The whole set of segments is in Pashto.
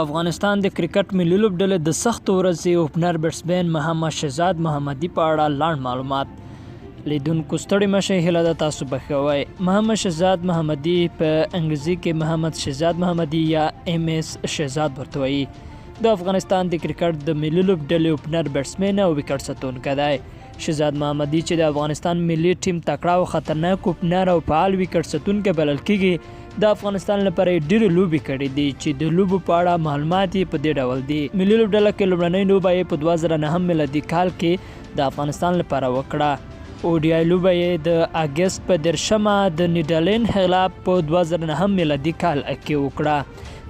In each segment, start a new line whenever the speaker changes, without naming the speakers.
افغانستان د کرکټ ملي لوبډلې د سختو ورځې اوپنر بیټسمین محمد شهزاد محمدي په اړه لاندې معلومات لیدونکو ستړي مشئ هیله ده تاسو بخوئ. محمد شهزاد محمدي په انګریزي کې محمد شهزاد محمدي یا MS شهزاد ورته وایي. د افغانستان د کرکټ د ملي لوبډلې اوپنر بیټسمین او وکټ ساتونکی دی. شهزاد محمدي چې د افغانستان ملي ټیم تکړه او خطرناک اوپنر او فعال وکټ ساتونکی بلل کیږي. د افغانستان لپاره ډېرې لوبې کړې دي چې د لوبو په اړه معلومات یې په دې ډول دي. ملي لوبډله کې لومړنۍ لوبه یې په 2009 میلادي کال کې د افغانستان لپاره وکړه. ODI لوبه یې د اګست په 10 د نیدرلند خلاف په 2009 میلادي کال کې وکړه.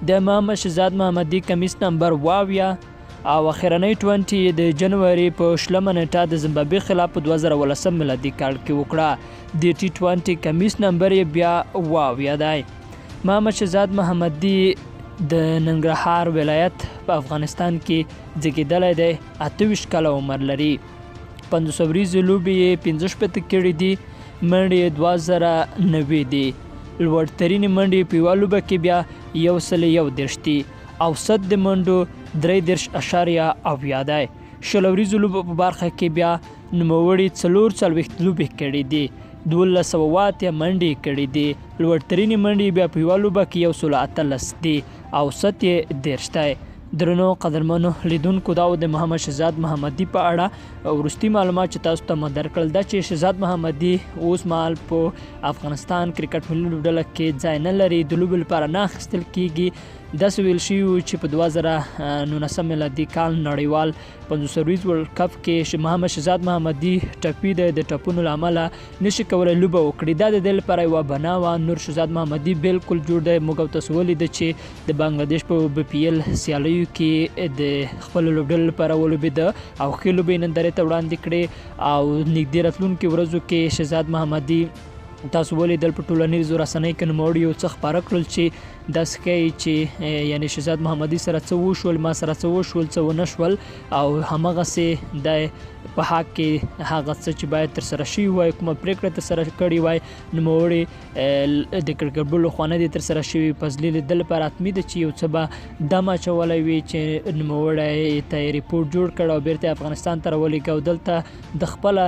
د محمد شهزاد محمدي کمیس نمبر 22 او اخرنۍ 20 د جنوري په 20 نیټه د زیمبابوې خلاف په 2018 میلادي کال کې وکړه. د T20 کمیس نمبر یې بیا 22 دی. محمد شهزاد محمدي د ننګرهار ولایت په افغانستان کې زیږیدلی دی. 28 کاله عمر لري. 500 ورځې لوبې یې 65 کړي دي. منډې یې 2090 دي. لوړترینې منډې په یوه لوبه کې بیا 131 دي. اوسط د منډو 33.7 دی. 20 ورځو لوبو په برخه کې بیا نوموړي 44 لوبې کړي دي. 1208 منډې کړي دي. لوړترینې منډې بیا په یوه لوبه کې 118 دي. اوسط یې 30 دی. درنو قدرمنو لیدونکو دا د محمد شهزاد محمدي په اړه وروستي معلومات چې تاسو ته مو درکړل دا چې شهزاد محمدي اوس مهال په افغانستان کرکټ ملي لوبډله کې ځای نه لري. د لوبې لپاره نه اخیستل کیږي. داسې ویل شوي چې په 2019 میلادي کال نړیوال 500 ورځ ورلډ کپ کې محمد شهزاد محمدي ټپي دی. د ټپونو له امله نشي کولی لوبه وکړي. دا د دې لپاره یوه بنا وه. نور شهزاد محمدي بالکل جوړ دی. موږ او تاسو ولیده چې د بنګلادیش په BPL سیالیو کې د خپل لوبډلې لپاره ولوبېده او ښې لوبې نندارې ته وړاندې کړې او نږدې راتلونکو ورځو کې شهزاد محمدي تاسو ولیدل په ټولنیزو رسنیو کې نوموړي یو څه خپاره کړل چې داسې ښایي چې یعنې شهزاد محمدي سره څه وشول، ما سره څه وشول، څه ونه شول او همغسې د په حق کې هغه څه چې باید ترسره شوي وای، کومه پرېکړه ترسره کړې وای، نوموړي د کرکټ بورډ لخوا نه دي ترسره شوي. فضلي لیدل لپاره حتمي ده چې یو څه به دم اچولی وي چې نوموړی ته یې ریپورټ جوړ کړ او بیرته افغانستان ته راولېږه او دلته د خپله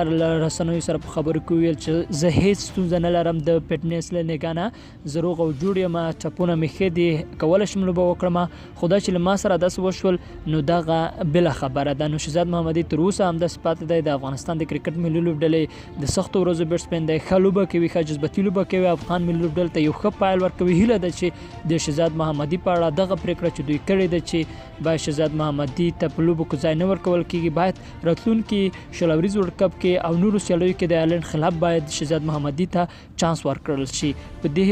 رسنیو سره په خبرو کې وویل چې زه هېڅ ستونزه نه لرم د فټنس له نګاه نه، زه روغ او جوړ یم، ټپونه مې ښه دي، کولی شم لوبه وکړم. خو دا چې له ما سره داسې وشول نو دغه بله خبره ده. نو شهزاد محمدي تر اوسه همداسې پاتې دی. د افغانستان د کرکټ ملي لوبډلې د سختو ورځو بیټسمین دی. ښه لوبه کوي، ښه جذبتي لوبه کوي. افغان ملي لوبډلې ته یو ښه پایل ورکوي. هیله ده چې د شهزاد محمدي په اړه دغه پرېکړه چې دوی کړې ده چې باید شهزاد محمدي ته په لوبو کې ځای نه ورکول کېږي، باید راتلونکي 20 ورځو ورلډ کپ کې او نورو سیالیو کې د آیرلینډ خلاف باید شهزاد محمدي ته چانس ورکړل شي. په دې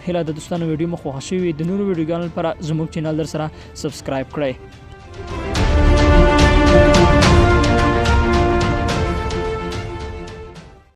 هیله د دوستانو ویډیو مو خوښه شوې د نورو ویډیوګانو لپاره زموږ چینل در سره سبسکرایب کړئ.